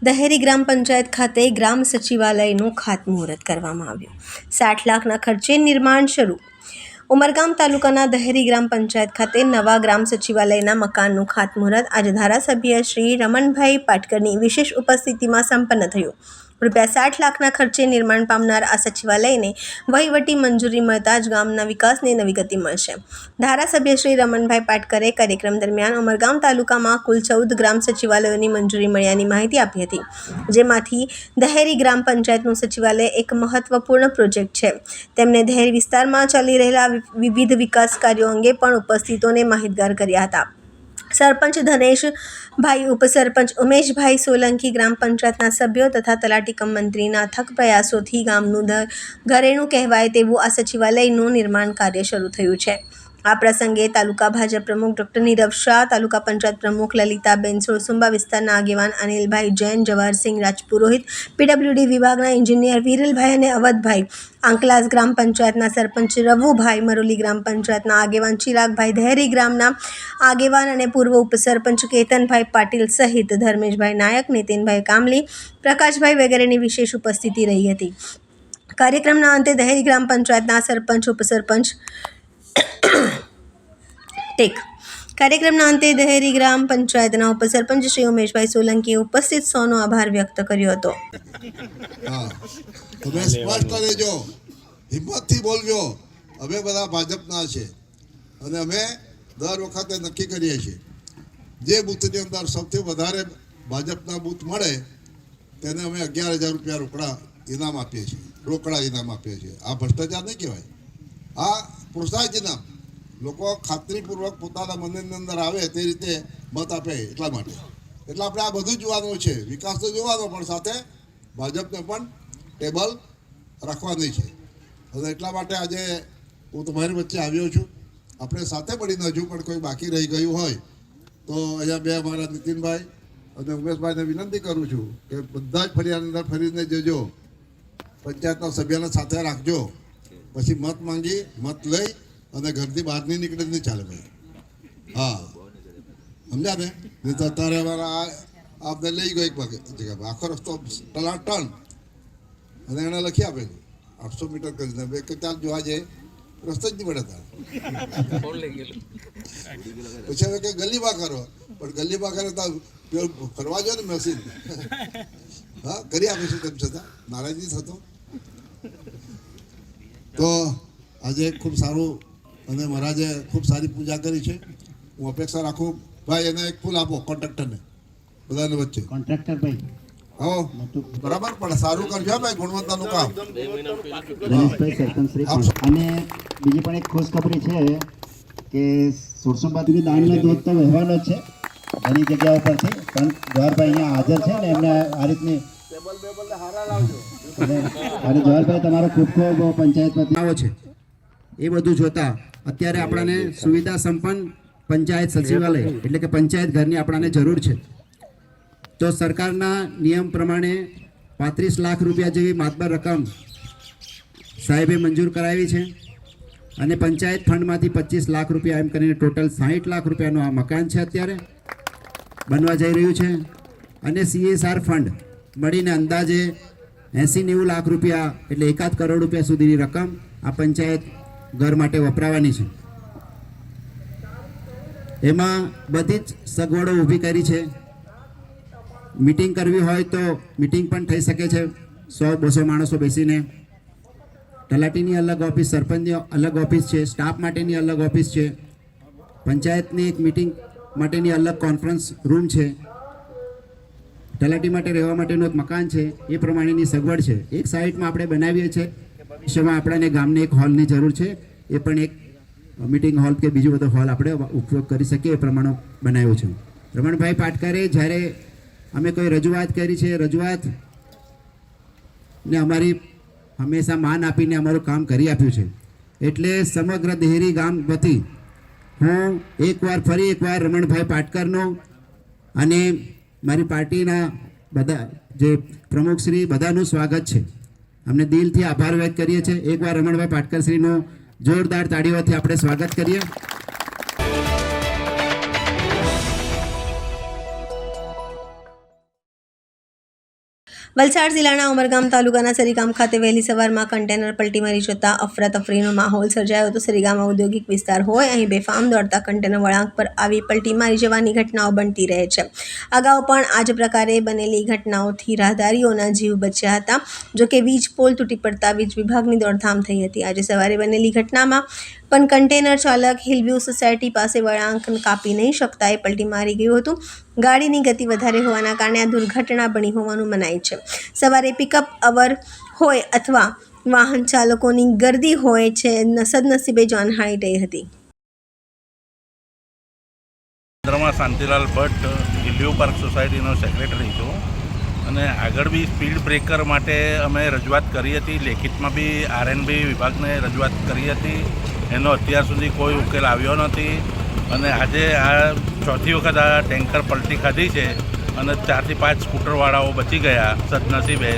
દહેરી ગ્રામ પંચાયત ખાતે ગ્રામ સચિવાલયનું ખાતમુહૂર્ત કરવામાં આવ્યું। 60 લાખના ખર્ચે નિર્માણ શરૂ। ઉમરગામ તાલુકાના દહેરી ગ્રામ પંચાયત ખાતે નવા ગ્રામ સચિવાલયના મકાનનું ખાતમુહૂર્ત આજે ધારાસભ્ય શ્રી રમણભાઈ પાટકરની વિશેષ ઉપસ્થિતિમાં સંપન્ન થયું। ₹60 લાખના ખર્ચે નિર્માણ પામનાર આ સચિવાલયને વહીવટી મંજૂરી મળતા જ ગામના વિકાસને નવી ગતિ મળશે। ધારાસભ્ય શ્રી રમણભાઈ પાટકરે કાર્યક્રમ દરમિયાન ઉમરગામ તાલુકામાં કુલ 14 ગ્રામ સચિવાલયોની મંજૂરી મળ્યાની માહિતી આપી હતી, જેમાંથી દહેરી ગ્રામ પંચાયતનું સચિવાલય એક મહત્વપૂર્ણ પ્રોજેક્ટ છે। તેમણે દહેરી વિસ્તારમાં ચાલી રહેલા વિવિધ વિકાસ કાર્યો અંગે પણ ઉપસ્થિતોને માહિતગાર કર્યા હતા। સરપંચ ધનેશભાઈ, ઉપસરપંચ ઉમેશભાઈ સોલંકી, ગ્રામ પંચાયતના સભ્યો તથા તલાટી કમ મંત્રીના અથક પ્રયાસોથી ગામનું ઘરેણું કહેવાય તેવું આ સચિવાલયનું નિર્માણ કાર્ય શરૂ થયું છે। આ પ્રસંગે તાલુકા ભાજપ પ્રમુખ ડૉક્ટર નીરવ શાહ, તાલુકા પંચાયત પ્રમુખ લલિતાબેન સોળસુંબા, વિસ્તારના આગેવાન અનિલભાઈ જૈન, જવાહરસિંહ રાજપુરોહિત, પીડબ્લ્યુડી વિભાગના એન્જિનિયર વિરલભાઈ અને અવધભાઈ, આંકલાસ ગ્રામ પંચાયતના સરપંચ રવુભાઈ, મરોલી ગ્રામ પંચાયતના આગેવાન ચિરાગભાઈ, દહેરી ગ્રામના આગેવાન અને પૂર્વ ઉપસરપંચ કેતનભાઈ પાટીલ સહિત ધર્મેશભાઈ નાયક, નીતિનભાઈ કામલી, પ્રકાશભાઈ વગેરેની વિશેષ ઉપસ્થિતિ રહી હતી। કાર્યક્રમના અંતે દહેરી ગ્રામ પંચાયતના સરપંચ ઉપસરપંચ કાર્યક્રમના અંતે દહેરી ગ્રામ પંચાયતના ઉપસરપંચ શ્રી ઉમેશભાઈ સોલંકીએ ઉપસ્થિત સૌનો આભાર વ્યક્ત કર્યો હતો। તમે સ્પષ્ટ રહેજો, હિંમતથી બોલજો। અમે બધા ભાજપના છે અને અમે દર વખતે નક્કી કરીએ છીએ જે બૂથની અંદર સૌથી વધારે ભાજપના બૂથ મળે તેને અમે 11,000 રૂપિયા રોકડા ઇનામ આપીએ છીએ। આ ભ્રષ્ટાચાર નહીં કહેવાય, આ પ્રોત્સાહિત ઇનામ। લોકો ખાતરીપૂર્વક પોતાના મનની અંદર આવે તે રીતે મત આપે એટલા માટે। એટલે આપણે આ બધું જોવાનું છે, વિકાસ તો જોવાનો, પણ સાથે ભાજપને પણ ટેબલ રાખવાની છે। અને એટલા માટે આજે હું તમારી વચ્ચે આવ્યો છું। આપણે સાથે મળીને હજુ પણ કોઈ બાકી રહી ગયું હોય તો અહીંયા બે અમારા નીતિનભાઈ અને ઉમેશભાઈને વિનંતી કરું છું કે બધા જ ફરિયાની અંદર ફરીને જજો, પંચાયતના સભ્યને સાથે રાખજો, પછી મત માંગી મત લઈ અને ઘરથી બહાર નહીં નીકળે નહીં ચાલે ભાઈ। હા, સમજ્યા ને? નહીં તો અત્યારે અમારા આપને લઈ ગયો એક જગ્યા આખો રસ્તો ટન અને એણે લખી આપેલું 800 મીટર કરીને બે કે ચાલ જોવા જઈએ, રસ્તો જ નહીં મળે તારે। પછી હવે કે ગલીમાં કરો, પણ ગલીમાં કરે તો ફરવા જો ને મશીન હા કરી આપીશું, તેમ છતાં નારાજ નહીં થતો। તો આજે ખૂબ સારું અને મહારાજે ખૂબ સારી પૂજા કરી છે। હું અપેક્ષા રાખું ભાઈ એને એક ફૂલ આપો કોન્ટ્રાક્ટરને, બધાને વચ્ચે કોન્ટ્રાક્ટર ભાઈ આવો બરાબર, પણ સારું કરજો ભાઈ, ગુણવત્તાનું કામ। અને બીજી પણ એક ખુશખબરી છે કે સુરસુંબાથી દાનનો દૂધ તો વહેવાનો જ છે ઘણી જગ્યાઓ પરથી, પણ જવાહરભાઈ અહીંયા હાજર છે ને એમને આ રીતની અને જવાહરભાઈ તમારો ખૂબ ખૂબ પંચાયત આવો છે। એ બધું જોતા અત્યારે આપણને સુવિધા સંપન્ન પંચાયત સચિવાલય એટલે કે પંચાયત ઘરની આપણને જરૂર છે। તો સરકારના નિયમ પ્રમાણે 35 લાખ રૂપિયા જેવી માતબર રકમ સાહેબે મંજૂર કરાવી છે અને પંચાયત ફંડમાંથી 25 લાખ રૂપિયા એમ કરીને ટોટલ 60 લાખ રૂપિયાનું આ મકાન છે અત્યારે બનવા જઈ રહ્યું છે। અને CSR ફંડ મળીને અંદાજે 80-90 લાખ રૂપિયા એટલે 1 કરોડ રૂપિયા સુધીની રકમ આ પંચાયત ઘર માટે વપરાવાની છે। એમાં બધી જ સગવડો ઊભી કરી છે। મીટિંગ કરવી હોય તો મીટિંગ પણ થઈ શકે છે 100-200 માણસો બેસીને। તલાટીની અલગ ઓફિસ, સરપંચની અલગ ઓફિસ છે, સ્ટાફ માટેની અલગ ઓફિસ છે, પંચાયતની એક મીટિંગ માટેની અલગ કોન્ફરન્સ રૂમ છે, તલાટી માટે રહેવા માટેનું એક મકાન છે, એ પ્રમાણેની સગવડ છે। એક સાઇટમાં આપણે બનાવીએ છીએ, વિષયમાં આપણને ગામને એક હોલની જરૂર છે, એ પણ એક મીટિંગ હોલ કે બીજો બધો હોલ આપણે ઉપયોગ કરી શકીએ એ પ્રમાણે બનાવ્યું છે। રમણભાઈ પાટકરે જ્યારે અમે કોઈ રજૂઆત કરી છે, રજૂઆતને અમારી હંમેશા માન આપીને અમારું કામ કરી આપ્યું છે। એટલે સમગ્ર દહેરી ગામ વતી હું ફરી એકવાર રમણભાઈ પાટકરનો અને મારી પાર્ટીના બધા જે પ્રમુખશ્રી બધાનું સ્વાગત છે। અમને દિલથી આભાર વ્યક્ત કરીએ છીએ। એકવાર રમણભાઈ પાટકરશ્રીનું જોરદાર તાળીઓથી આપણે સ્વાગત કરીએ। વલસાડ જિલ્લાના ઉમરગામ તાલુકાના સરીગામ ખાતે વહેલી સવારમાં કન્ટેનર પલટી મારી જતા અફરાતફરીનો માહોલ સર્જાયો હતો. સરીગામ ઔદ્યોગિક વિસ્તાર હોય અહીં બેફામ દોડતા કન્ટેનર વળાંક પર આવી પલટી મારી જવાની ઘટનાઓ બનતી રહે છે. અગાઉ પણ આ જ પ્રકારે બનેલી ઘટનાઓથી રાહદારીઓના જીવ બચ્યા હતા. જોકે વીજ પોલ તૂટી પડતા વીજ વિભાગની દોડધામ થઈ હતી. આજે સવારે બનેલી ઘટનામાં પણ કન્ટેનર ચાલક હિલવ્યુ સોસાયટી પાસે વળાંક કાપી નહીં શકતા એ પલટી મારી ગયું હતું. ગાડીની ગતિ વધારે હોવાના કારણે આ દુર્ઘટના બની હોવાનું મનાય છે. સવારે પિકઅપ અવર હોય અથવા વાહન ચાલકોની ગર્દી હોય છે. સદનસીબે જાનહાનિ થઈ હતી. ચંદ્રમા શાંતિલાલ ભટ્ટ હિલવ્યુ પાર્ક સોસાયટીનો સેક્રેટરી છું અને આગળ બી સ્પીડ બ્રેકર માટે અમે રજૂઆત કરી હતી. લેખિતમાં બી આરએનબી વિભાગને રજૂઆત કરી હતી. એનો અત્યાર સુધી કોઈ ઉકેલ આવ્યો નથી અને આજે આ ચોથી વખત આ ટેન્કર પલટી ખાધી છે અને 4 થી 5 સ્કૂટરવાળાઓ બચી ગયા સદનસીબે.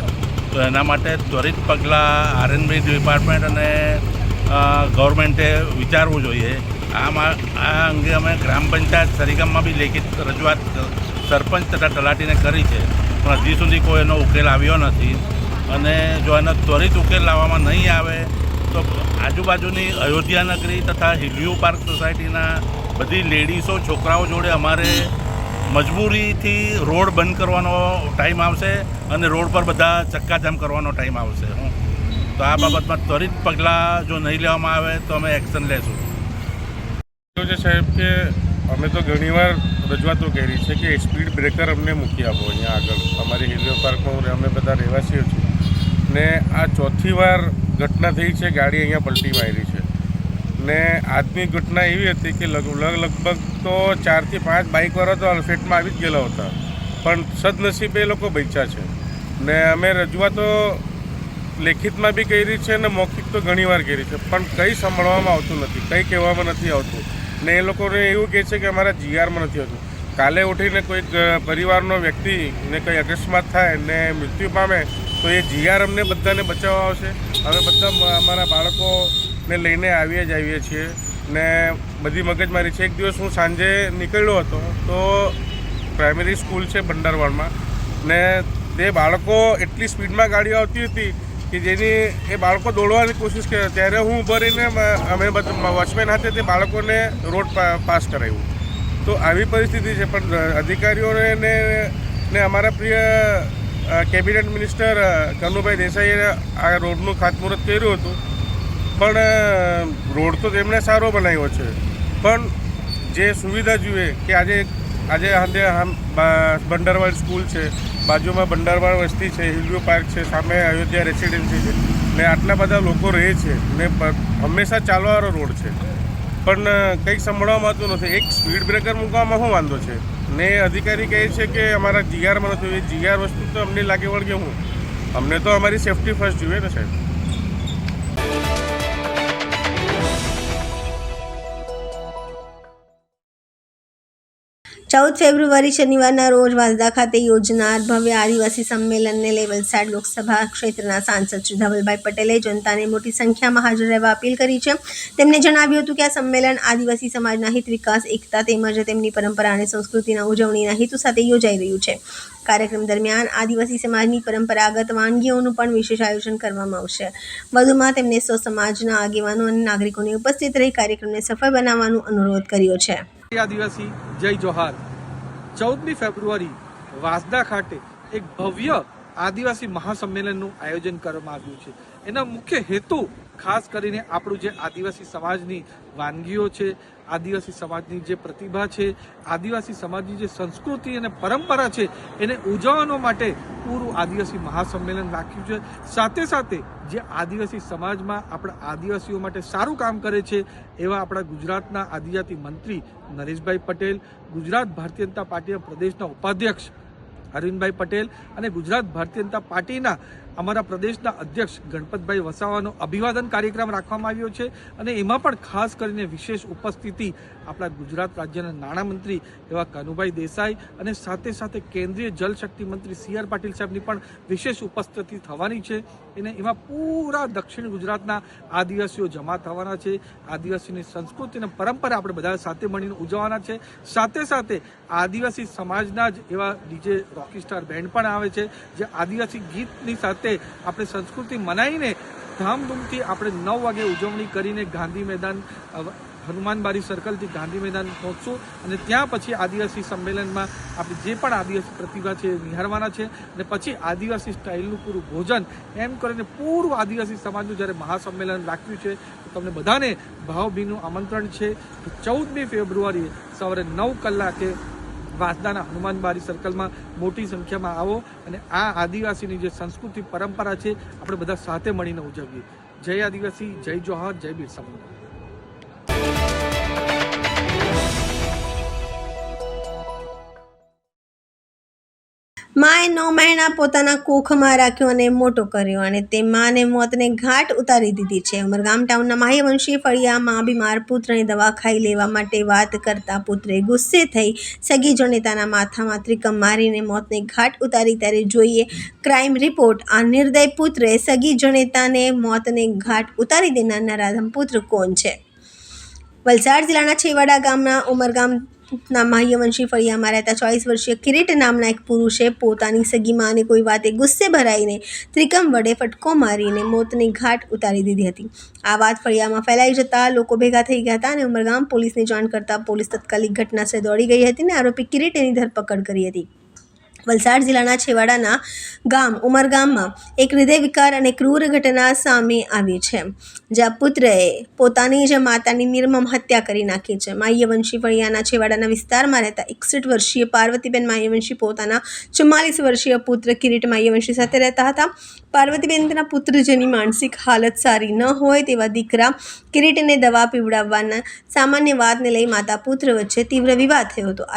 તો એના માટે ત્વરિત પગલાં આરએનબી ડિપાર્ટમેન્ટ અને ગવર્મેન્ટે વિચારવું જોઈએ. આ અંગે અમે ગ્રામ પંચાયત સરીગામમાં બી લેખિત રજૂઆત સરપંચ તથા તલાટીને કરી છે પણ હજી સુધી કોઈ એનો ઉકેલ આવ્યો નથી અને જો એનો ત્વરિત ઉકેલ લાવવામાં નહીં આવે તો આજુબાજુની અયોધ્યા નગરી તથા હિલવ્યુ પાર્ક સોસાયટીના બધી લેડીઝો છોકરાઓ જોડે અમારે મજબૂરીથી રોડ બંધ કરવાનો ટાઈમ આવશે અને રોડ પર બધા ચક્કાજામ કરવાનો ટાઈમ આવશે. તો આ બાબતમાં ત્વરિત પગલાં જો નહીં લેવામાં આવે તો અમે એક્શન લેશું. છે સાહેબ કે અમે તો ઘણીવાર રજૂઆતો કરી છે કે સ્પીડ બ્રેકર અમને મૂકી આપો અહીંયા આગળ અમારી હિલવ્યુ પાર્કમાં અમે બધા રહેવાસીઓ છીએ ને આ ચોથી વાર ઘટના થઈ છે. ગાડી અહીંયા પલટી મારી છે ને આજની ઘટના એવી હતી કે લગભગ તો 4 થી 5 બાઇકવાળા તો અલફેટમાં આવી જ ગયેલા હતા પણ સદનસીબે એ લોકો બચ્યા છે ને અમે રજૂઆતો લેખિતમાં બી કરી છે અને મૌખિક તો ઘણીવાર કરી છે પણ કંઈ સાંભળવામાં આવતું નથી, કંઈ કહેવામાં નથી આવતું ને એ લોકોને એવું કહે છે કે અમારા જીઆરમાં નથી આવતું. કાલે ઉઠીને કોઈક પરિવારનો વ્યક્તિને કંઈ અકસ્માત થાય ને મૃત્યુ પામે તો એ જીઆર અમને બધાને બચાવવા આવશે. અમે બધા અમારા બાળકોને લઈને આવીએ છીએ ને બધી મગજમારી છે. એક દિવસ હું સાંજે નીકળ્યો હતો તો પ્રાઇમરી સ્કૂલ છે બંડારવાડમાં ને તે બાળકો એટલી સ્પીડમાં ગાડીઓ આવતી હતી કે જેની એ બાળકો દોડવાની કોશિશ કરી ત્યારે હું ઊભો રહીને અમે બધા વોચમેન હાથે તે બાળકોને રોડ પાસ કરાવ્યું. તો આવી પરિસ્થિતિ છે પણ અધિકારીઓને ને અમારા પ્રિય કેબિનેટ મિનિસ્ટર કનુભાઈ દેસાઈએ આ રોડનું ખાતમુહૂર્ત કર્યું હતું પણ રોડ તો તેમણે સારો બનાવ્યો છે પણ જે સુવિધા જોઈએ કે આજે બંડારવાડ સ્કૂલ છે, બાજુમાં બંડારવાડ વસ્તી છે, હિલવ્યુ પાર્ક છે, સામે અયોધ્યા રેસિડેન્સી છે ને આટલા બધા લોકો રહે છે ને હંમેશા ચાલવાવાળો રોડ છે પણ કંઈક સાંભળવામાં આવતું નથી. એક સ્પીડ બ્રેકર મૂકવામાં શું વાંધો છે ને અધિકારી કહે છે કે અમારા જીઆરમાં નથી. એ જીઆર વસ્તુ તો અમને લાગે વળગે અમને તો અમારી સેફટી ફર્સ્ટ જોઈએ ને સાહેબ. 14 ફેબ્રુઆરી શનિવારના રોજ વાંસદા ખાતે યોજનાર ભવ્ય આદિવાસી સંમેલનને લઈ વલસાડ લોકસભા ક્ષેત્રના સાંસદ શ્રી ધવલભાઈ પટેલે જનતાને મોટી સંખ્યામાં હાજર રહેવા અપીલ કરી છે. તેમણે જણાવ્યું હતું કે આ સંમેલન આદિવાસી સમાજના હિત, વિકાસ, એકતા તેમજ તેમની પરંપરા અને સંસ્કૃતિના ઉજવણીના હેતુ સાથે યોજાઈ રહ્યું છે. કાર્યક્રમ દરમિયાન આદિવાસી સમાજની પરંપરાગત વાનગીઓનું પણ વિશેષ આયોજન કરવામાં આવશે. વધુમાં તેમણે સૌ સમાજના આગેવાનો અને નાગરિકોને ઉપસ્થિત રહી કાર્યક્રમને સફળ બનાવવાનો અનુરોધ કર્યો છે. આદિવાસી જય જોહાર. 14મી ફેબ્રુઆરી વાંસદા ખાતે એક ભવ્ય આદિવાસી મહાસંમેલનનું આયોજન કરવામાં આવ્યું છે. એના મુખ્ય હેતુ ખાસ કરીને આપણું જે આદિવાસી સમાજની વાનગીઓ છે, આદિવાસી સમાજની જે પ્રતિભા છે, આદિવાસી સમાજની જે સંસ્કૃતિ અને પરંપરા છે એને ઉજવવાનો માટે પૂરું આદિવાસી મહાસંમેલન રાખ્યું છે. સાથે સાથે જે આદિવાસી સમાજમાં આપણા આદિવાસીઓ માટે સારું કામ કરે છે એવા આપણા ગુજરાતના આદિજાતિ મંત્રી નરેશભાઈ પટેલ, ગુજરાત ભારતીય જનતા પાર્ટીના પ્રદેશના ઉપાધ્યક્ષ અરવિંદભાઈ પટેલ અને ગુજરાત ભારતીય જનતા પાર્ટીના અમારા પ્રદેશના અધ્યક્ષ ગણપતભાઈ વસાવાનો અભિવાદન કાર્યક્રમ રાખવામાં આવ્યો છે અને એમાં પણ ખાસ કરીને વિશેષ ઉપસ્થિતિ આપણા ગુજરાત રાજ્યના નાણામંત્રી એવા કનુભાઈ દેસાઈ અને સાથે સાથે કેન્દ્રીય જલશક્તિ મંત્રી સી આર પાટીલ સાહેબની પણ વિશેષ ઉપસ્થિતિ થવાની છે. એમાં પૂરા દક્ષિણ ગુજરાતના આદિવાસીઓ જમા થવાના છે. આદિવાસીની સંસ્કૃતિ અને પરંપરા આપણે બધા સાથે મળીને ઉજવવાના છે. સાથે સાથે આદિવાસી સમાજના જ એવા ડીજે રોકીસ્ટાર બેન્ડ પણ આવે છે, જે આદિવાસી ગીતની સાથે આપણે સંસ્કૃતિ મનાવીને ધામધૂમથી આપણે 9 વાગે ઉજવણી કરીને ગાંધી મેદાન હનુમાનબારી સર્કલથી ગાંધી મેદાન પહોંચશું અને ત્યાં પછી આદિવાસી સંમેલનમાં આપણે જે પણ આદિવાસી પ્રતિભા છે એ નિહાળવાના છે અને પછી આદિવાસી સ્ટાઇલનું પૂરું ભોજન એમ કરીને પૂર્વ આદિવાસી સમાજનું જ્યારે મહાસંમેલન રાખ્યું છે તો તમને બધાને ભાવભીનું આમંત્રણ છે કે 14મી ફેબ્રુઆરીએ સવારે 9 કલાકે વાસદાના હનુમાનબારી સર્કલમાં મોટી સંખ્યામાં આવો અને આ આદિવાસીની જે સંસ્કૃતિ પરંપરા છે આપણે બધા સાથે મળીને ઉજવીએ. જય આદિવાસી, જય જોહાર, જય બિરસા મુંડા. માએ 9 મહિના પોતાના કોખમાં રાખ્યો અને મોટો કર્યો અને તે માને મોતને ઘાટ ઉતારી દીધી છે. ઉમરગામ ટાઉનના માહ્યવંશી ફળિયામાં બીમાર પુત્રની દવા ખાઈ લેવા માટે વાત કરતા પુત્રે ગુસ્સે થઈ સગી જનેતાના માથામાં ત્રિકમ મારીને મોતને ઘાટ ઉતારી. ત્યારે જોઈએ ક્રાઇમ રિપોર્ટ. આ નિર્દય પુત્રે સગી જનેતાને મોતને ઘાટ ઉતારી દેનાર નરાધમ પુત્ર કોણ છે? વલસાડ જિલ્લાના છેવાડા ગામના ઉમરગામના માહ્યવંશી ફળિયામાં રહેતા 24 વર્ષીય કિરીટ નામના એક પુરુષે પોતાની સગી માને કોઈ વાતે ગુસ્સે ભરાઈને ત્રિકમ વડે ફટકો મારીને મોતની ઘાટ ઉતારી દીધી હતી. આ વાત ફળિયામાં ફેલાઈ જતા લોકો ભેગા થઈ ગયા હતા અને ઉમરગામ પોલીસને જાણ કરતા પોલીસ તાત્કાલિક ઘટનાસ્થળે દોડી ગઈ હતી અને આરોપી કિરીટની ધરપકડ કરી હતી. વલસાડ જિલ્લાના છેવાડાના ગામ ઉમરગામમાં એક હૃદય વિકાર અને ક્રૂર ઘટના સામે આવી છે, જ્યાં પુત્રએ પોતાની જ માતાની નિર્મમ હત્યા કરી નાખી છે. માહ્યવંશી ફળિયાના છેવાડાના વિસ્તારમાં રહેતા 61 વર્ષીય પાર્વતીબેન માહ્યવંશી પોતાના 44 વર્ષીય પુત્ર કિરીટ માહ્યવંશી સાથે રહેતા હતા. પાર્વતીબેન તેના પુત્ર જેની માનસિક હાલત સારી ન હોય તેવા દીકરા કિરીટને દવા પીવડાવવાના સામાન્ય વાતને લઈ માતા પુત્ર વચ્ચે તીવ્ર વિવાદ થયો હતો.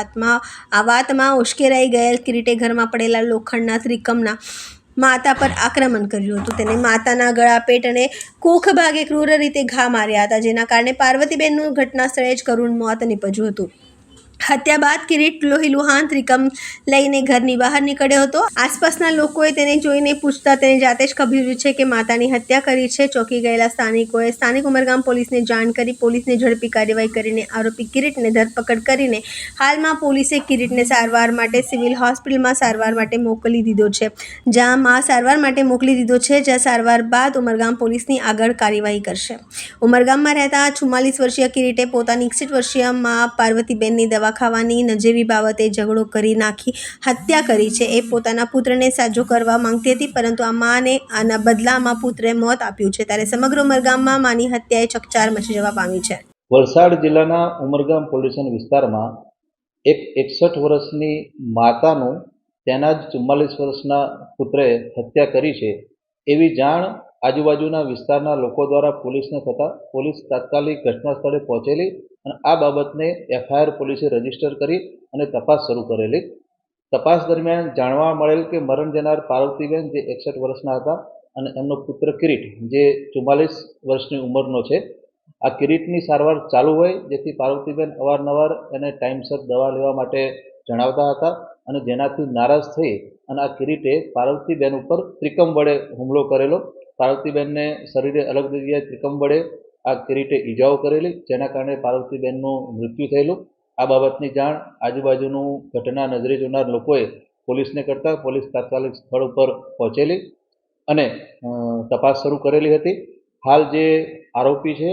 આ વાતમાં ઉશ્કેરાઈ ગયેલ કિરીટે ઘરમાં પડેલા લોખંડના ત્રિકમના માતા પર આક્રમણ કર્યું હતું. તેને માતાના ગળા, પેટ અને કોખ ભાગે ક્રૂર રીતે ઘા માર્યા હતા, જેના કારણે પાર્વતીબેનનું ઘટના સ્થળે જ કરુણ મોત નીપજ્યું હતું. હત્યા બાદ કિરીટ લોહીલુહાન ત્રિકમ લઈને ઘરની બહાર નીકળ્યો હતો. આસપાસના લોકોએ તેને જોઈને પૂછતા તેને જાતે જ કબૂલ્યું છે કે માતાની હત્યા કરી છે. ચોંકી ગયેલા સ્થાનિકોએ સ્થાનિક ઉમરગામ પોલીસને જાણ કરી પોલીસને ઝડપી કાર્યવાહી કરીને આરોપી કિરીટને ધરપકડ કરીને હાલમાં પોલીસે કિરીટને સારવાર માટે સિવિલ હોસ્પિટલમાં સારવાર માટે મોકલી દીધો છે, જ્યાં સારવાર બાદ ઉમરગામ પોલીસની આગળ કાર્યવાહી કરશે. ઉમરગામમાં રહેતા 44 વર્ષીય કિરીટે પોતાની 61 વર્ષીય મા પાર્વતીબેનની દવા ખાવાની નજીવી બાબતે ઝઘડો કરી નાખી હત્યા કરી છે. એ પોતાના પુત્રને સાજો કરવા માંગતી હતી, પરંતુ આ માને આના બદલામાં પુત્રે મોત આપ્યું છે. ત્યારે સમગ્ર ઉમરગામમાં માની હત્યાએ ચકચાર મચી જવા પામી છે. વલસાડ જિલ્લાના ઉમરગામ પોલીસ સ્ટેશન વિસ્તારમાં એક 61 વર્ષની માતાનું તેના જ 44 વર્ષના પુત્રે હત્યા કરી છે એવી જાણ આજુબાજુના વિસ્તારના લોકો દ્વારા પોલીસને થતાં પોલીસ તાત્કાલિક ઘટના સ્થળે પહોંચેલી અને આ બાબતને FIR પોલીસે રજીસ્ટર કરી અને તપાસ શરૂ કરેલી. તપાસ દરમિયાન જાણવા મળેલ કે મરણ જનાર પાર્વતીબેન જે 61 વર્ષના હતા અને એમનો પુત્ર કિરીટ જે 44 વર્ષની ઉંમરનો છે. આ કિરીટની સારવાર ચાલુ હોય, જેથી પાર્વતીબેન અવારનવાર એને ટાઈમસર દવા લેવા માટે જણાવતા હતા અને જેનાથી નારાજ થઈ અને આ કિરીટે પાર્વતીબેન ઉપર ત્રિકમ વડે હુમલો કરેલો. પાર્વતીબેનને શરીરે અલગ જગ્યાએ ત્રિકમ વડે આ કિરીટે ઈજાઓ કરેલી, જેના કારણે પાર્વતીબેનનું મૃત્યુ થયેલું. આ બાબતની જાણ આજુબાજુનું ઘટના નજરે જોનાર લોકોએ પોલીસને કરતા પોલીસ તાત્કાલિક સ્થળ ઉપર પહોંચેલી અને તપાસ શરૂ કરેલી હતી. હાલ જે આરોપી છે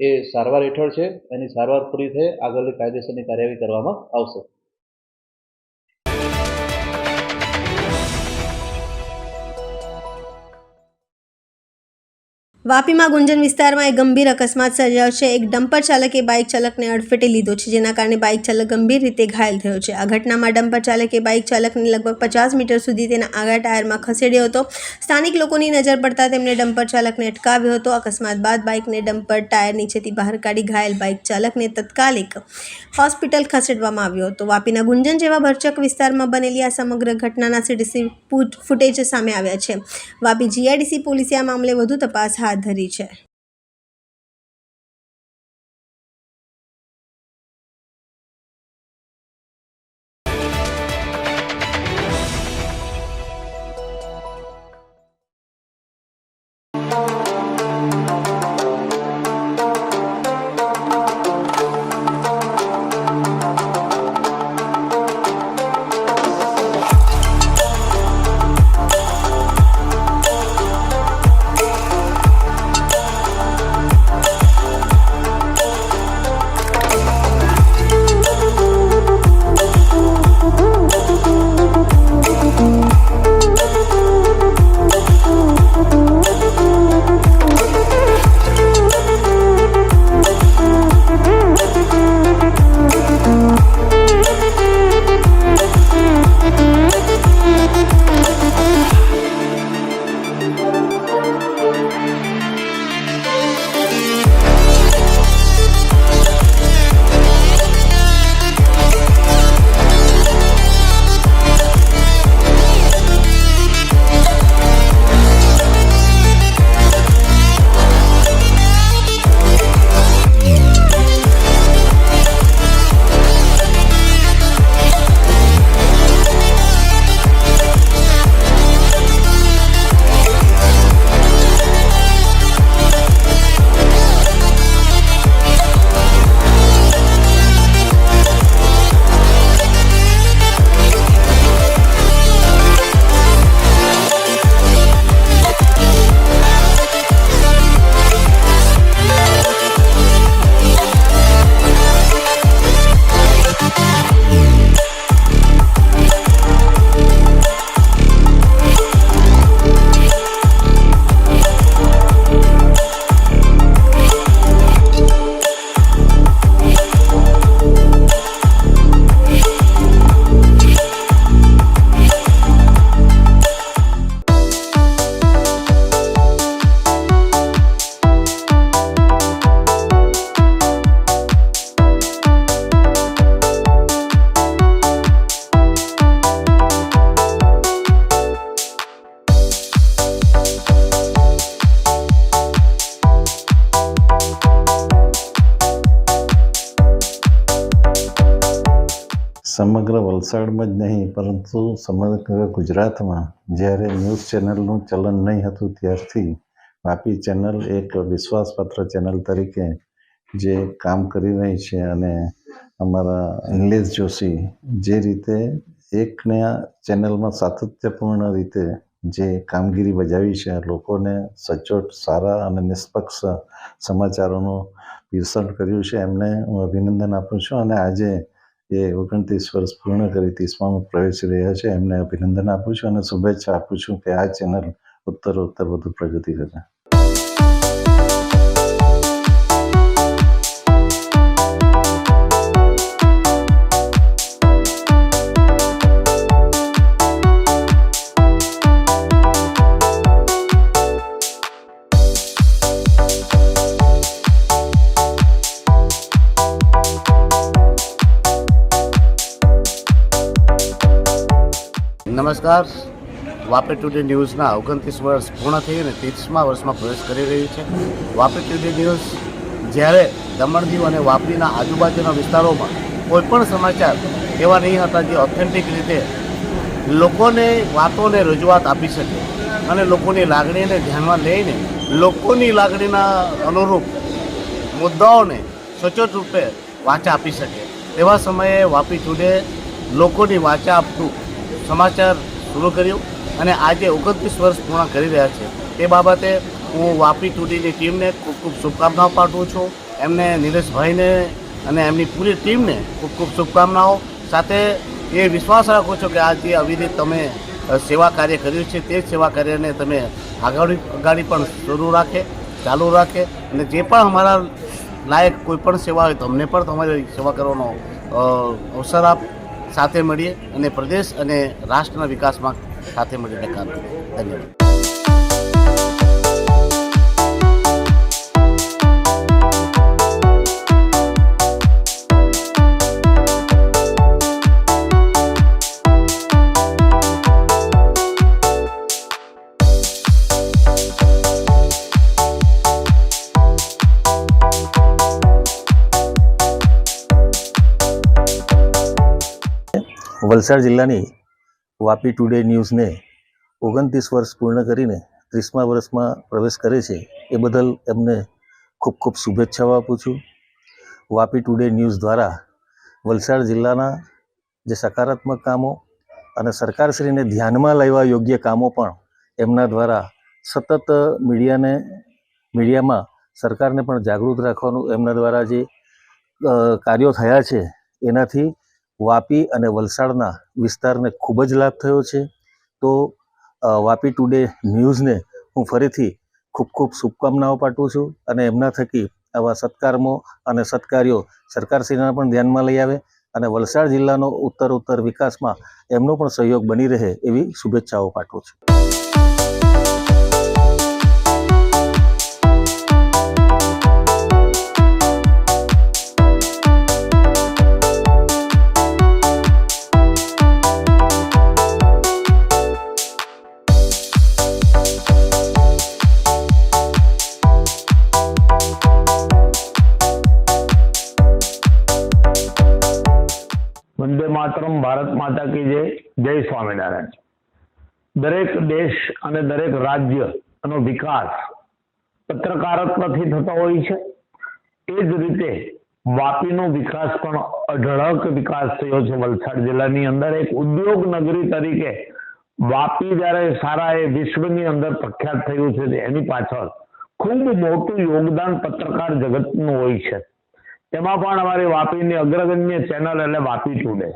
એ સારવાર હેઠળ છે. એની સારવાર પૂરી થઈ આગળની કાયદેસરની કાર્યવાહી કરવામાં આવશે. વાપીમાં ગુંજન વિસ્તારમાં એક ગંભીર અકસ્માત સર્જાયો છે. એક ડમ્પર ચાલકે બાઇક ચાલકને અડફેટે લીધો છે, જેના કારણે બાઇક ચાલક ગંભીર રીતે ઘાયલ થયો છે. આ ઘટનામાં ડમ્પર ચાલકે બાઇક ચાલકને લગભગ 50 મીટર સુધી તેના આગળ ટાયરમાં ખસેડ્યો હતો. સ્થાનિક લોકોની નજર પડતા તેમણે ડમ્પર ચાલકને અટકાવ્યો હતો. અકસ્માત બાદ બાઇકને ડમ્પર ટાયર નીચેથી બહાર કાઢી ઘાયલ બાઇક ચાલકને તાત્કાલિક હોસ્પિટલ ખસેડવામાં આવ્યો હતો. વાપીના ગુંજન જેવા ભરચક વિસ્તારમાં બનેલી આ સમગ્ર ઘટનાના CCTV ફૂટેજ સામે આવ્યા છે. વાપી GIDC પોલીસે આ મામલે વધુ તપાસ હાથ ધરી છે. સમગ્ર વલસાડમાં જ નહીં પરંતુ સમગ્ર ગુજરાતમાં જ્યારે ન્યૂઝ ચેનલનું ચલન નહીં હતું ત્યારથી વાપી ચેનલ એક વિશ્વાસપાત્ર ચેનલ તરીકે જે કામ કરી રહી છે અને અમારા નિલેશ જોશી જે રીતે એકને ચેનલમાં સાતત્યપૂર્ણ રીતે જે કામગીરી બજાવી છે લોકોને સચોટ સારા અને નિષ્પક્ષ સમાચારોનું પીરસણ કર્યું છે એમને હું અભિનંદન આપું છું અને આજે એ 29 વર્ષ પૂર્ણ કરી 30માં પ્રવેશી રહ્યા છે એમને અભિનંદન આપું છું અને શુભેચ્છા આપું છું કે આ ચેનલ ઉત્તરોત્તર વધુ પ્રગતિ કરે. નમસ્કાર. વાપી ટુડે ન્યૂઝના 29 વર્ષ પૂર્ણ થઈ અને 30મા વર્ષમાં પ્રવેશ કરી રહ્યું છે. વાપી ટુડે ન્યૂઝ જ્યારે દમણ દીવ અને વાપીના આજુબાજુના વિસ્તારોમાં કોઈપણ સમાચાર એવા નહીં હતા જે ઓથેન્ટિક રીતે લોકોને વાતોને રજૂઆત આપી શકે અને લોકોની લાગણીને ધ્યાનમાં લઈને લોકોની લાગણીના અનુરૂપ મુદ્દાઓને સચોટ રૂપે વાચા આપી શકે તેવા સમયે વાપી ટુડે લોકોની વાચા આપતું સમાચાર શરૂ કર્યું અને આજે 29 વર્ષ પૂર્ણ કરી રહ્યા છે. તે બાબતે હું વાપી ટુડેની ટીમને ખૂબ ખૂબ શુભકામનાઓ પાઠવું છું. એમને નિલેશભાઈને અને એમની પૂરી ટીમને ખૂબ ખૂબ શુભકામનાઓ સાથે એ વિશ્વાસ રાખું છું કે આ જે અવિરત તમે સેવા કાર્ય કર્યું છે તે સેવા કાર્યને તમે આગળ પણ ચાલુ રાખે અને જે પણ અમારા લાયક કોઈ પણ સેવા હોય તો અમને પણ તમારી સેવા કરવાનો અવસર આપ. સાથે મળીએ અને પ્રદેશ અને રાષ્ટ્રના વિકાસમાં સાથે મળીને કામ કરીએ. ધન્યવાદ. વલસાડ જિલ્લાની વાપી ટુડે ન્યૂઝને 29 વર્ષ પૂર્ણ કરીને 30મા વર્ષમાં પ્રવેશ કરે છે એ બદલ એમને ખૂબ ખૂબ શુભેચ્છાઓ આપું છું. વાપી ટુડે ન્યૂઝ દ્વારા વલસાડ જિલ્લાના જે સકારાત્મક કામો અને સરકારશ્રીને ધ્યાનમાં લેવા યોગ્ય કામો પણ એમના દ્વારા સતત મીડિયામાં સરકારને પણ જાગૃત રાખવાનું એમના દ્વારા જે કાર્યો થયા છે એનાથી વાપી અને વલસાડના વિસ્તારને ખૂબ જ લાભ થયો છે. તો વાપી ટુડે ન્યૂઝને હું ફરીથી ખૂબ ખૂબ શુભકામનાઓ પાઠવું છું અને એમના થકી આવા સત્કાર્યો અને સત્કાર્યો સરકારશ્રીના પણ ધ્યાનમાં લઈ આવે અને વલસાડ જિલ્લાનો ઉત્તરોત્તર વિકાસમાં એમનો પણ સહયોગ બની રહે એવી શુભેચ્છાઓ પાઠવું છું. વંદે માતરમ, ભારત માતા કી જય, જય સ્વામિનારાયણ. દરેક દેશ અને દરેક રાજ્યનો વિકાસ પત્રકારત્વથી થતો હોય છે. એ જ રીતે વાપીનો વિકાસ પણ અઢળક વિકાસ થયો છે. વલસાડ જિલ્લાની અંદર એક ઉદ્યોગ નગરી તરીકે વાપી જ્યારે સારા એ વિશ્વની અંદર પ્રખ્યાત થયું છે એની પાછળ ખૂબ મોટું યોગદાન પત્રકાર જગતનું હોય છે. તેમાં પણ અમારી વાપીની અગ્રગણ્ય ચેનલ એટલે વાપી ટુડે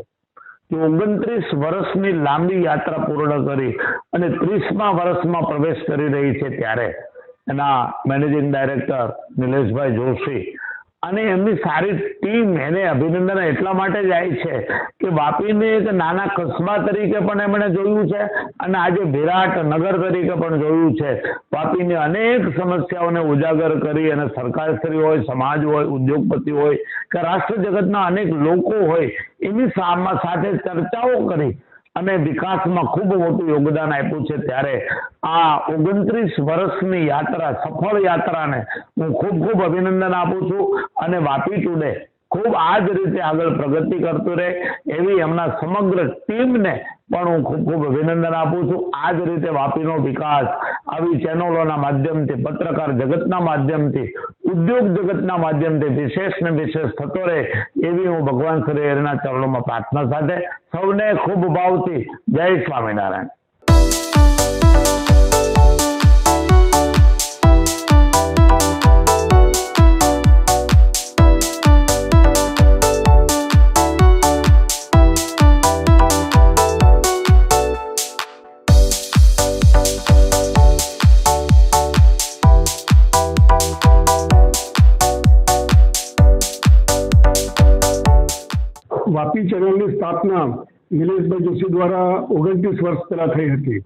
29 વર્ષની લાંબી યાત્રા પૂર્ણ કરી અને 30મા વર્ષમાં પ્રવેશ કરી રહી છે ત્યારે એના મેનેજિંગ ડાયરેક્ટર નિલેશભાઈ જોશી અને એમની સારી ટીમ એને અભિનંદન એટલા માટે જાય છે કે વાપીને એક નાના કસ્બા તરીકે પણ એમણે જોયું છે અને આજે વિરાટ નગર તરીકે પણ જોયું છે. વાપીની અનેક સમસ્યાઓને ઉજાગર કરી અને સરકારશ્રી હોય, સમાજ હોય, ઉદ્યોગપતિ હોય કે રાષ્ટ્ર જગતના અનેક લોકો હોય એની સાથે ચર્ચાઓ કરી અને વિકાસમાં ખૂબ મોટું યોગદાન આપ્યું છે. ત્યારે આ 29 વર્ષની યાત્રા, સફળ યાત્રાને હું ખૂબ ખૂબ અભિનંદન આપું છું અને વાપી ટુડે ખૂબ આ જ રીતે આગળ પ્રગતિ કરતું રહે એવી એમના સમગ્ર ટીમને પણ હું ખૂબ ખૂબ અભિનંદન આપું છું. આ જ રીતે વાપીનો વિકાસ આવી ચેનલોના માધ્યમથી, પત્રકાર જગતના માધ્યમથી, ઉદ્યોગ જગતના માધ્યમથી વિશેષ ને વિશેષ થતો રહે એવી હું ભગવાન શ્રી હરિના ચરણોમાં પ્રાર્થના સાથે સૌને ખૂબ ભાવથી જય સ્વામિનારાયણ. વાપી ચેનલની સ્થાપના નિલેશભાઈ જોશી દ્વારા 29 વર્ષ પહેલા થઈ હતી.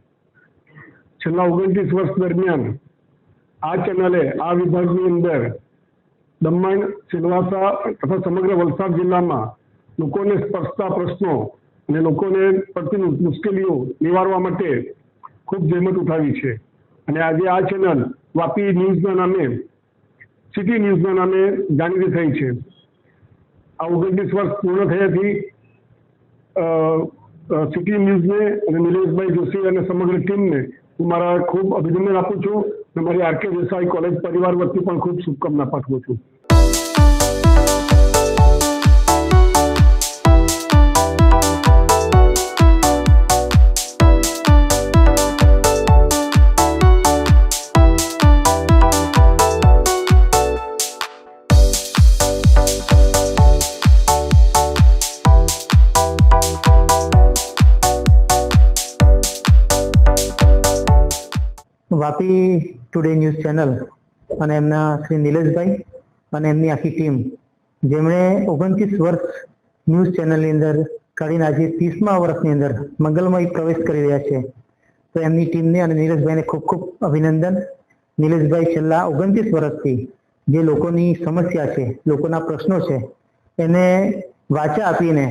છેલ્લા 29 વર્ષ દરમિયાન આ ચેનલે આ વિભાગની અંદર દમણ, સિલવાસા તથા સમગ્ર વલસાડ જિલ્લામાં લોકોને સ્પર્શતા પ્રશ્નો અને લોકોને પડતી મુશ્કેલીઓ નિવારવા માટે ખૂબ જહેમત ઉઠાવી છે. અને આજે આ ચેનલ વાપી ન્યૂઝના નામે, સિટી ન્યૂઝના નામે જાણીતી થઈ છે. આ 29 વર્ષ પૂર્ણ થયાથી સિટી ન્યૂઝને અને નિલેશભાઈ જોશી અને સમગ્ર ટીમને હું મારા ખૂબ અભિનંદન આપું છું અને મારી આર.કે. દેસાઈ કોલેજ પરિવાર વતી પણ ખૂબ શુભકામના પાઠવું છું. વાપી ટુડે ન્યૂઝ ચેનલ અને એમના શ્રી નિલેશભાઈ અને એમની આખી ટીમ, જેમણે 29 વર્ષ ન્યૂઝ ચેનલની અંદર કાઢીને આજે 30મા વર્ષની અંદર મંગલમય પ્રવેશ કરી રહ્યા છે. તો એમની ટીમને અને નિલેશભાઈને ખૂબ ખૂબ અભિનંદન. નિલેશભાઈ છેલ્લા 29 વર્ષથી જે લોકોની સમસ્યા છે, લોકોના પ્રશ્નો છે, એને વાચા આપીને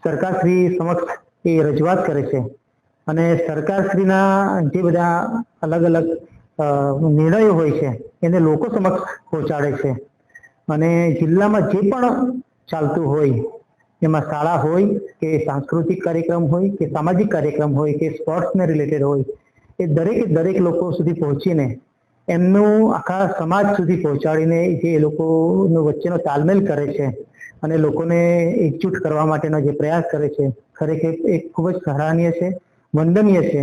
સરકારશ્રી સમક્ષ એ રજૂઆત કરે છે અને સરકારશ્રીના જે બધા અલગ અલગ નિર્ણયો હોય છે એને લોકો સમક્ષ પહોંચાડે છે. અને જિલ્લામાં જે પણ ચાલતું હોય, એમાં શાળા હોય કે સાંસ્કૃતિક કાર્યક્રમ હોય કે સામાજિક કાર્યક્રમ હોય કે સ્પોર્ટ્સને રિલેટેડ હોય, એ દરેક લોકો સુધી પહોંચીને એમનું આખા સમાજ સુધી પહોંચાડીને જે એ લોકોનો વચ્ચેનો તાલમેલ કરે છે અને લોકોને એકજૂટ કરવા માટેનો જે પ્રયાસ કરે છે, ખરેખર એ ખૂબ જ સરાહનીય છે, વંદનીય છે.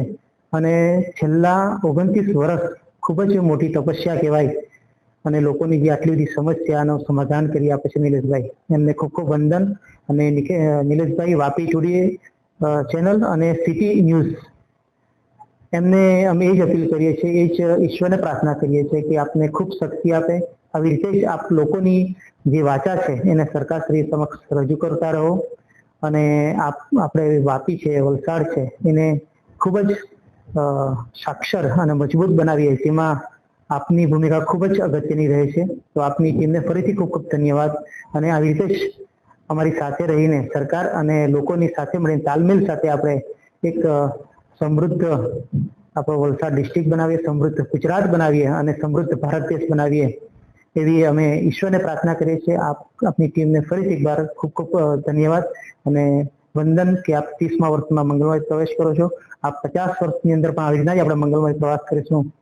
અને છેલ્લા 29 વર્ષ ખૂબ જ મોટી તપસ્યા કહેવાય અને લોકોની જે આટલી બધી સમસ્યાનું સમાધાન કરી આપે છે નિલેશભાઈ, એમને ખૂબ ખૂબ વંદન. અને નિલેશભાઈ વાપી ટુડે ચેનલ અને સિટી ન્યૂઝ, એમને અમે એ જ અપીલ કરીએ છીએ, એ જ ઈશ્વરને પ્રાર્થના કરીએ છીએ કે આપને ખૂબ શક્તિ આપે. આવી રીતે જ આપ લોકોની જે વાચા છે એને સરકારશ્રી સમક્ષ રજૂ કરતા રહો અને આપણે વાપી છે, વલસાડ છે, એને ખૂબ જ સાક્ષર અને મજબૂત બનાવીએ, જેમાં આપની ભૂમિકા ખૂબ જ અગત્યની રહે છે. તો આપની ટીમને ફરીથી ખૂબ ખૂબ ધન્યવાદ. અને આવી રીતે જ અમારી સાથે રહીને સરકાર અને લોકોની સાથે મળીને તાલમેલ સાથે આપણે એક સમૃદ્ધ આપણો વલસાડ ડિસ્ટ્રિક્ટ બનાવીએ, સમૃદ્ધ ગુજરાત બનાવીએ અને સમૃદ્ધ ભારત દેશ બનાવીએ, એવી અમે ઈશ્વરને પ્રાર્થના કરીએ છીએ. આપની ટીમને ફરીથી એકવાર ખૂબ ખૂબ ધન્યવાદ અને વંદન કે આપ 30મા વર્ષમાં મંગળમય પ્રવેશ કરો છો. આપ 50 વર્ષની અંદર પણ આવી રીતના જ આપણે મંગળમય પ્રવાસ કરીશું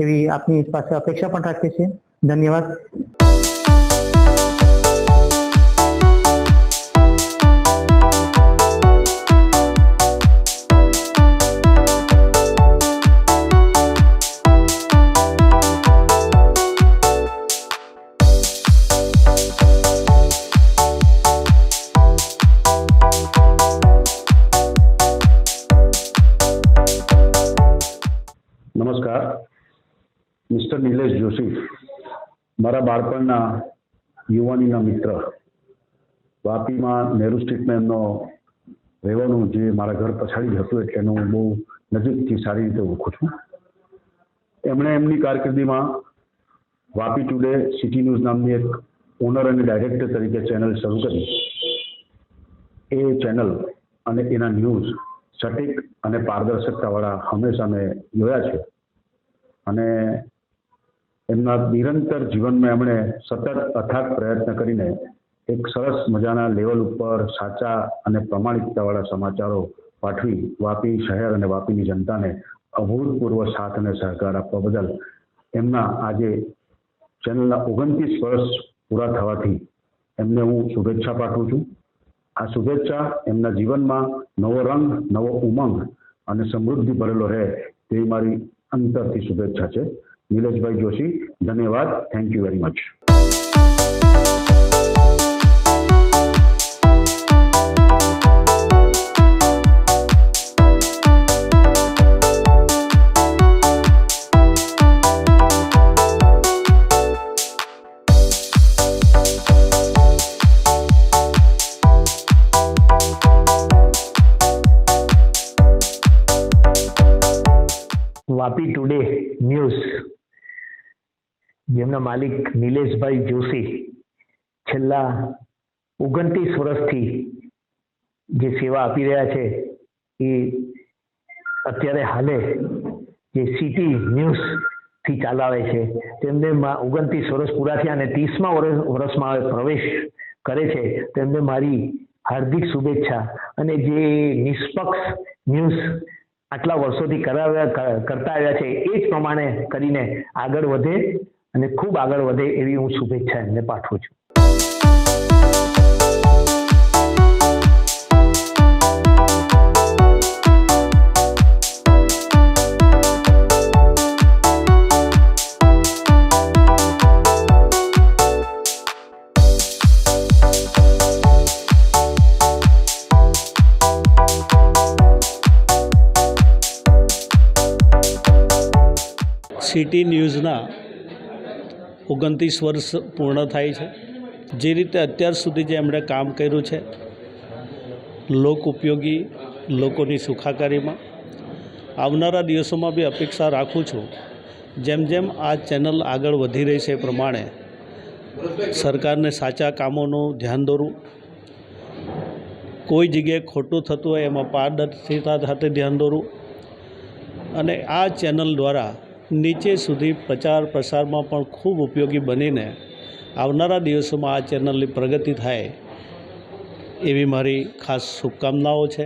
એવી આપની પાસે અપેક્ષા પણ રાખીએ છીએ. ધન્યવાદ. નમસ્કાર. મિસ્ટર નિલેશ જોશી મારા બાળપણના યુવાનીના મિત્ર. વાપીમાં નેહરુ સ્ટ્રીટમાં એમનો રહેવાનું જે મારા ઘર પછાડી હતું એટલે એનું હું બહુ નજીકથી સારી રીતે ઓળખું છું. એમણે એમની કારકિર્દીમાં વાપી ટુડે સિટી ન્યૂઝ નામની એક ઓનર અને ડાયરેક્ટર તરીકે ચેનલ શરૂ કરી. એ ચેનલ અને એના ન્યૂઝ સટીક અને પારદર્શકતાવાળા હંમેશા મેં જોયા છે. અને એમના નિરંતર જીવનમાં એમણે સતત અથાગ પ્રયત્ન કરીને એક સરસ મજાના લેવલ ઉપર સાચા અને પ્રમાણિકતાવાળા સમાચારો પાઠવી વાપી શહેર અને વાપીની જનતાને અભૂતપૂર્વ સાથ અને સહકાર આપવા બદલ એમના આજે ચેનલના 29 વર્ષ પૂરા થવાથી એમને હું શુભેચ્છા પાઠવું છું. આ શુભેચ્છા એમના જીવનમાં નવો રંગ, નવો ઉમંગ અને સમૃદ્ધિ ભરેલો રહે તેવી મારી અંતરથી શુભેચ્છા છે. નિલેશભાઈ જોશી, ધન્યવાદ. Thank you very much. Vapi today news જેમના માલિક નિલેશભાઈ જોશી છેલ્લા 29 વર્ષથી જે સેવા આપી રહ્યા છે એ અત્યારે હાલે જે સિટી ન્યૂઝ થી ચલાવે છે તેમને 29 વર્ષ પૂરા થયા અને 30મા વર્ષમાં પ્રવેશ કરે છે. તેમને મારી હાર્દિક શુભેચ્છા અને જે નિષ્પક્ષ ન્યૂઝ આટલા વર્ષોથી કરતા આવ્યા છે એ જ પ્રમાણે કરીને આગળ વધે અને ખૂબ આગળ વધે એવી હું શુભેચ્છા એમને પાઠવું છું. સિટી ન્યૂઝના 29 વર્ષ પૂર્ણ થાય છે. જે રીતે અત્યાર સુધી જે એમણે કામ કર્યું છે લોક ઉપયોગી, લોકોની સુખાકારીમાં, આવનારા દિવસોમાં બી અપેક્ષા રાખું છું જેમ જેમ આ ચેનલ આગળ વધી રહી છે એ પ્રમાણે સરકારને સાચા કામોનું ધ્યાન દોરવું, કોઈ જગ્યાએ ખોટું થતું હોય એમાં પારદર્શિતા સાથે ધ્યાન દોરવું અને આ ચેનલ દ્વારા નીચે સુધી પ્રચાર પ્રસારમાં પણ ખૂબ ઉપયોગી બનીને આવનારા દિવસોમાં આ ચેનલની પ્રગતિ થાય એવી મારી ખાસ શુભકામનાઓ છે.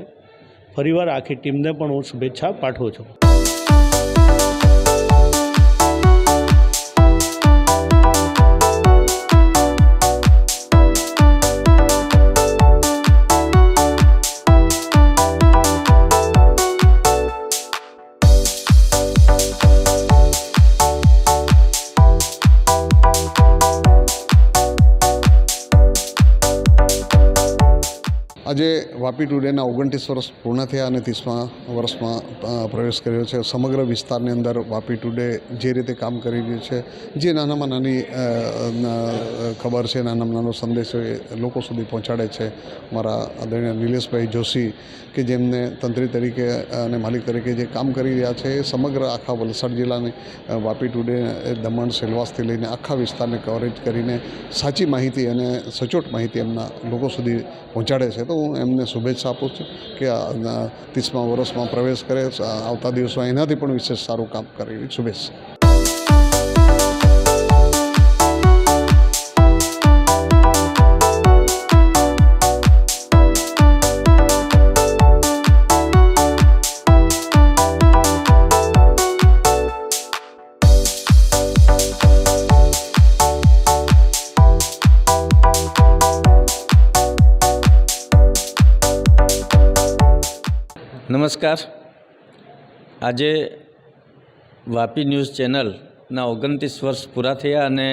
ફરીવાર આખી ટીમને પણ હું શુભેચ્છા પાઠવું છું. આજે વાપી ટુડેના 29 વર્ષ પૂર્ણ થયા અને 30મા વર્ષમાં પ્રવેશ કર્યો છે. સમગ્ર વિસ્તારની અંદર વાપી ટુડે જે રીતે કામ કરી રહ્યું છે, જે નાનામાં નાની ખબર છે, નાનામાં નાનો સંદેશો એ લોકો સુધી પહોંચાડે છે. મારા આદરણીય નિલેશભાઈ જોશી કે જેમને તંત્રી તરીકે અને માલિક તરીકે જે કામ કરી રહ્યા છે એ સમગ્ર આખા વલસાડ જિલ્લાની વાપી ટુડે, દમણ, સેલવાસથી લઈને આખા વિસ્તારને કવરેજ કરીને સાચી માહિતી અને સચોટ માહિતી એમના લોકો સુધી પહોંચાડે છે. તો હું એમને શુભેચ્છા આપું છું કે 30મા વર્ષમાં પ્રવેશ કરે, આવતા દિવસોમાં એનાથી પણ વિશેષ સારું કામ કરે એવી શુભેચ્છા. નમસ્કાર. આજે વાપી ન્યૂઝ ચેનલના 29 વર્ષ પૂરા થયા અને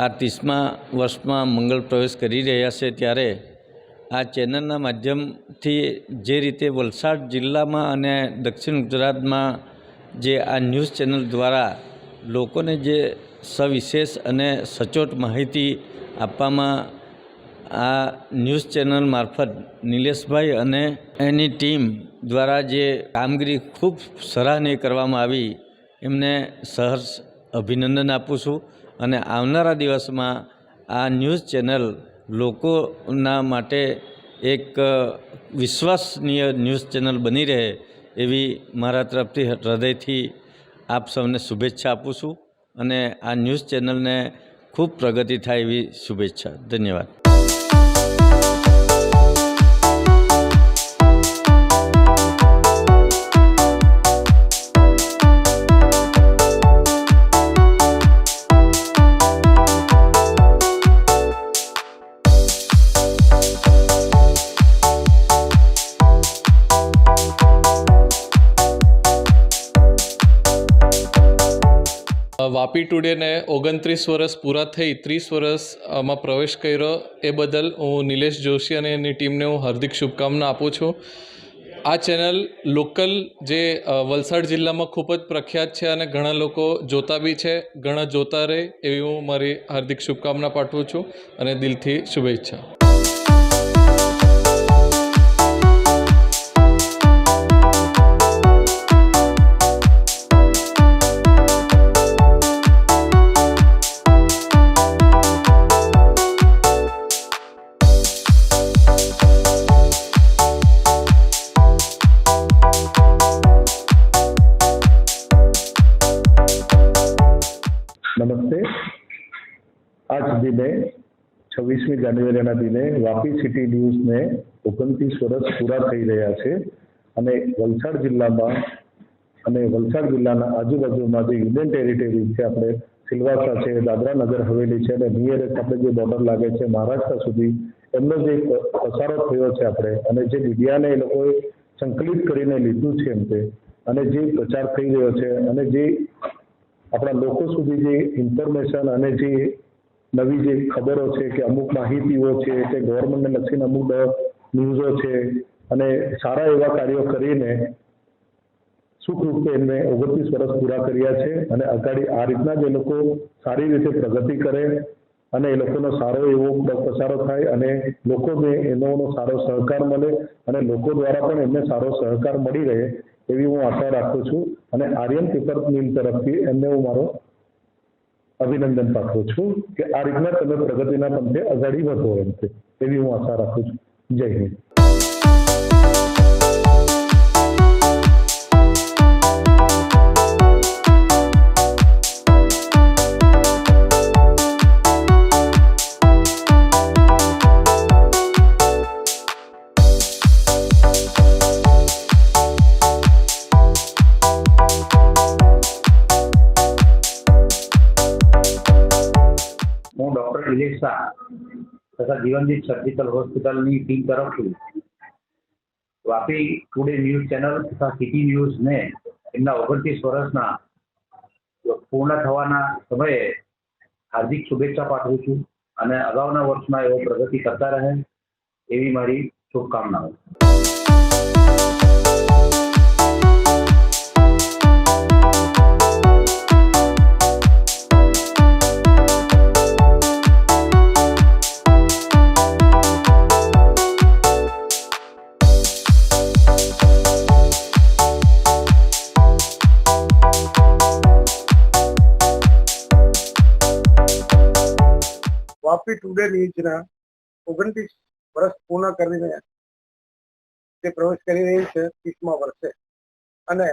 આ 30મા વર્ષમાં મંગળ પ્રવેશ કરી રહ્યા છે ત્યારે આ ચેનલના માધ્યમથી જે રીતે વલસાડ જિલ્લામાં અને દક્ષિણ ગુજરાતમાં જે આ ન્યૂઝ ચેનલ દ્વારા લોકોને જે સવિશેષ અને સચોટ માહિતી આપવામાં આ ન્યૂઝ ચેનલ મારફત નિલેશભાઈ અને એની ટીમ દ્વારા જે કામગીરી ખૂબ સરાહનીય કરવામાં આવી એમને સહર્ષ અભિનંદન આપું છું. અને આવનારા દિવસમાં આ ન્યૂઝ ચેનલ લોકોના માટે એક વિશ્વસનીય ન્યૂઝ ચેનલ બની રહે એવી મારા તરફથી હૃદયથી આપ સૌને શુભેચ્છા આપું છું. અને આ ન્યૂઝ ચેનલને ખૂબ પ્રગતિ થાય એવી શુભેચ્છા. ધન્યવાદ. વાપી ટુડેને 29 વર્ષ પૂરા થઈ 30 વર્ષમાં પ્રવેશ કર્યો એ બદલ હું નિલેશ જોશી અને એની ટીમને હું હાર્દિક શુભકામના આપું છું. આ ચેનલ લોકલ જે વલસાડ જિલ્લામાં ખૂબ જ પ્રખ્યાત છે અને ઘણા લોકો જોતા બી છે, ઘણા જોતા રહે એવી હું મારી હાર્દિક શુભકામના પાઠવું છું અને દિલથી શુભેચ્છા. નમસ્તે. આજ દિને 26મી જાન્યુઆરીના દિને વાપી સિટી ન્યૂઝને 29 વર્ષ પૂરા થઈ રહ્યા છે અને વલસાડ જિલ્લામાં અને વલસાડ જિલ્લાના આજુબાજુમાં જે યુનિયન ટેરિટરી છે, આપણે સિલવાસા છે, દાદરા નગર હવેલી છે અને નિયરેસ્ટ આપણે જે બોર્ડર લાગે છે મહારાષ્ટ્ર સુધી, એમનો જે પસારો થયો છે આપણે અને જે મીડિયાને એ લોકોએ સંકલિત કરીને લીધું છે એમ તે અને જે પ્રચાર થઈ રહ્યો છે અને જે આપણા લોકો સુધી જે ઇન્ફોર્મેશન અને જે નવી જે ખબરો છે કે અમુક માહિતીઓ છે કે ગવર્મેન્ટને લક્ષીને અમુક ન્યૂઝો છે અને સારા એવા કાર્યો કરીને સુખરૂપે એમને 29 વર્ષ પૂરા કર્યા છે અને અગાડી આ રીતના જ એ લોકો સારી રીતે પ્રગતિ કરે અને એ લોકોનો સારો એવો પ્રસારો થાય અને લોકોને એનો સારો સહકાર મળે અને લોકો દ્વારા પણ એમને સારો સહકાર મળી રહે એવી હું આશા રાખું છું અને આર્યન પેપર મિલ તરફથી એમને હું મારો અભિનંદન પાઠવું છું કે આ રીતના તમે પ્રગતિના પંથે આગળ વધો એમ છે એવી હું આશા રાખું છું. જય હિન્દ. હું ડૉક્ટર દિલેશ શાહ તથા જીવનદીપ સર્જિકલ હોસ્પિટલની ટીમ તરફથી વાપી ટુડે ન્યૂઝ ચેનલ તથા સિટી ન્યૂઝને એમના 29 વર્ષના પૂર્ણ થવાના સમયે હાર્દિક શુભેચ્છા પાઠવું છું અને અગાઉના વર્ષમાં એવો પ્રગતિ કરતા રહે એવી મારી શુભકામનાઓ. વાપી ટુડે ન્યૂઝના 29 વર્ષ પૂર્ણ કરીને જે પ્રવેશ કરી રહી છે 30મા વર્ષે અને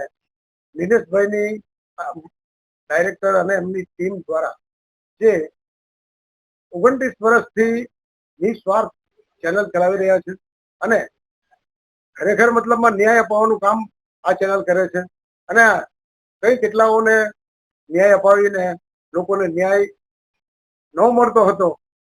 નિલેશભાઈની ડાયરેક્ટર અને એમની ટીમ દ્વારા જે 29 વર્ષથી નિસ્વાર્થ ચેનલ ચલાવી રહ્યા છે અને ખરેખર મતલબમાં ન્યાય અપાવવાનું કામ આ ચેનલ કરે છે અને કઈ કેટલાઓને ન્યાય અપાવીને લોકોને ન્યાય ન મળતો હતો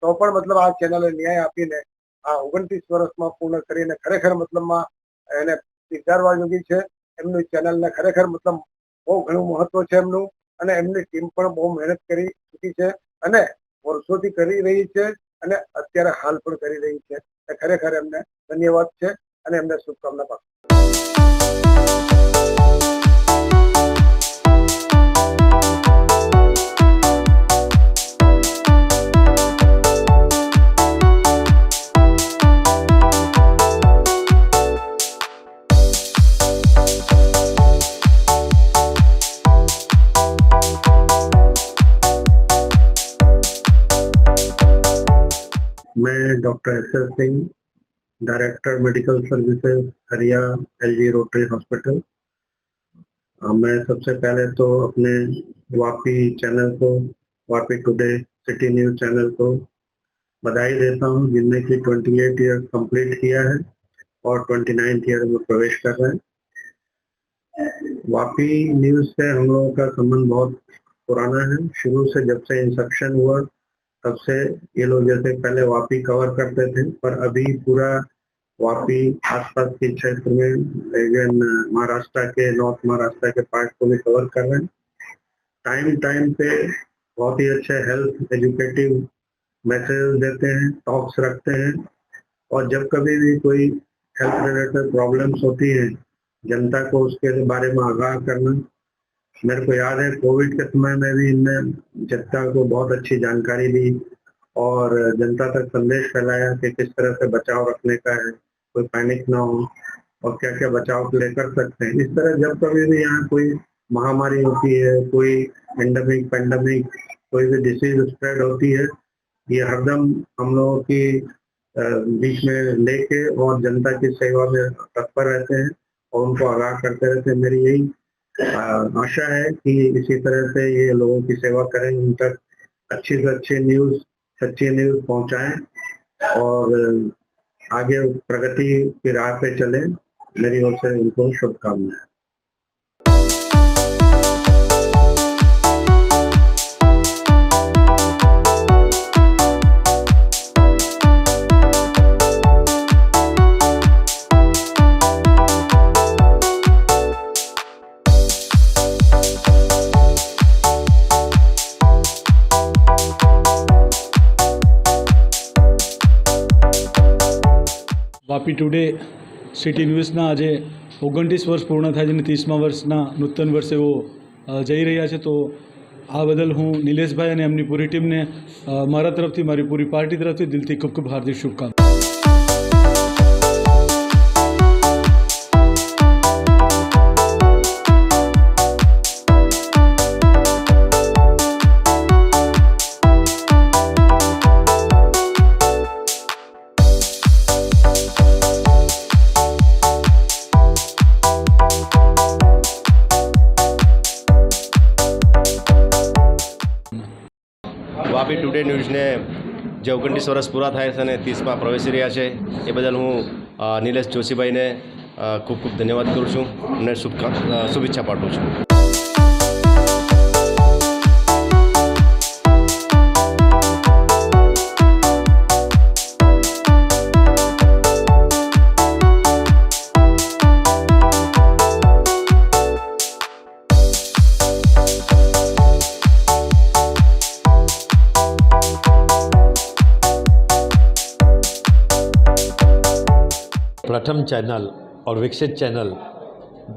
તો પણ મતલબ આ ચેનલે ન્યાય આપીને આ 29 વર્ષમાં પૂર્ણ કરીને ખરેખર મતલબમાં એને સ્વીકારવા યોગી છે. એમની ચેનલને ખરેખર મતલબ બહુ ઘણું મહત્વ છે એમનું અને એમની ટીમ પણ બહુ મહેનત કરી ચૂકી છે અને વર્ષોથી કરી રહી છે અને અત્યારે હાલ પણ કરી રહી છે. ખરેખર એમને ધન્યવાદ છે અને એમને શુભકામના પાઠવું. मैं doctor S Singh, director medical services हरिया एलजी रोटरी हॉस्पिटल. मैं सबसे पहले तो अपने वापी चैनल को, Vapi today city news channel को बधाई देता हूँ, जिनने कि 28 ईयर कंप्लीट किया है और 29th ईयर में प्रवेश कर रहे हैं। वापी न्यूज़ से हम लोगों का संबंध बहुत पुराना है। शुरू से जब से इंसेप्शन हुआ तब से ये लोग जैसे पहले वापी कवर करते थे, पर अभी पूरा वापी आसपास के क्षेत्र में इवन महाराष्ट्र के नॉर्थ महाराष्ट्र के पार्ट को भी कवर कर रहे हैं। टाइम टाइम पे बहुत ही अच्छे हेल्थ एजुकेटिव मैसेज देते हैं, टॉक्स रखते हैं, और जब कभी भी कोई हेल्थ रिलेटेड प्रॉब्लम्स होती है जनता को उसके बारे में आगाह करना। मेरे को याद है कोविड के समय में भी इनने जनता को बहुत अच्छी जानकारी दी और जनता तक संदेश फैलाया कि किस तरह से बचाव रखने का है, कोई पैनिक ना हो और क्या क्या बचाव के लिए कर सकते हैं। इस तरह जब कभी भी यहाँ कोई महामारी होती है, कोई एंडेमिक पेंडेमिक, कोई भी डिसीज स्प्रेड होती है, ये हरदम हम लोगों की बीच में लेके और जनता की सेवा में तत्पर रहते हैं और उनको आगाह करते रहते हैं। मेरी यही आशा है कि इसी तरह से ये लोगों की सेवा करें, उन तक अच्छी से अच्छी न्यूज़, सच्ची न्यूज़ पहुंचाएं और आगे प्रगति की राह पे चलें। मेरी ओर से उनको शुभकामनाएं। વાપી ટુડે સિટી ન્યૂઝના આજે 29 વર્ષ પૂર્ણ થાય છે અને 30મા વર્ષના નૂતન વર્ષે એવો જઈ રહ્યા છે, તો આ બદલ હું નિલેશભાઈ અને એમની પૂરી ટીમને મારા તરફથી, મારી પૂરી પાર્ટી તરફથી દિલથી ખૂબ ખૂબ હાર્દિક શુભકામના. વાપી ટુડે ન્યૂઝને જે 29 વર્ષ પૂરા થાય છે અને 30માં પ્રવેશી રહ્યા છે એ બદલ હું નિલેશ જોશીભાઈને ખૂબ ખૂબ ધન્યવાદ કરું છું અને શુભેચ્છા પાઠવું છું. प्रथम चैनल और विकसित चैनल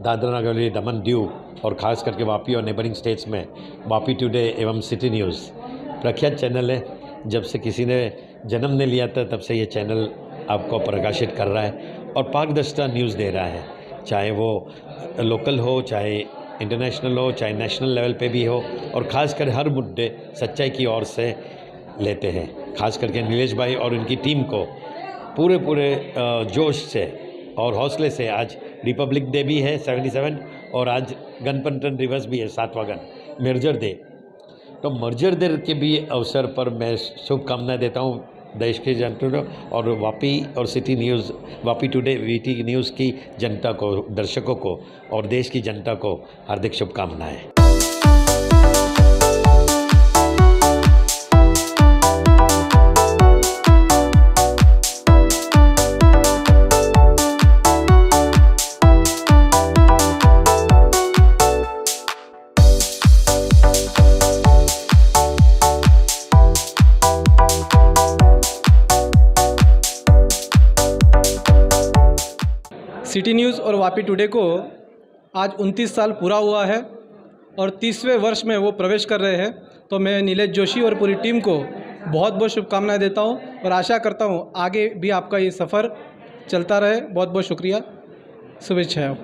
दादरा नगर हवेली, दमन दीव और ख़ास करके वापी और नेबरिंग स्टेट्स में वापी टुडे एवं सिटी न्यूज़ प्रख्यात चैनल है. जब से किसी ने जन्म ने लिया था तब से ये चैनल आपको प्रकाशित कर रहा है और पारदर्शिता न्यूज़ दे रहा है, चाहे वो लोकल हो, चाहे इंटरनेशनल हो, चाहे नेशनल लेवल पे भी हो, और ख़ासकर हर मुद्दे सच्चाई की ओर से लेते हैं. ख़ास करके नीलेश भाई और उनकी टीम को पूरे जोश से और हौसले से, आज रिपब्लिक डे भी है 77 और आज गणतंत्र दिवस भी है 7वां गण मर्जर डे, तो मर्जर डे के भी अवसर पर मैं शुभकामनाएं देता हूँ देश के जनता को और वापी और city news, Vapi today VT news की जनता को, दर्शकों को और देश की जनता को हार्दिक शुभकामनाएं. सिटी न्यूज़ और वापी टुडे को आज 29 साल पूरा हुआ है और 30वें वर्ष में वो प्रवेश कर रहे हैं, तो मैं नीलेश जोशी और पूरी टीम को बहुत बहुत शुभकामनाएं देता हूं और आशा करता हूं आगे भी आपका ये सफ़र चलता रहे. बहुत बहुत शुक्रिया, शुभेच्छाएं.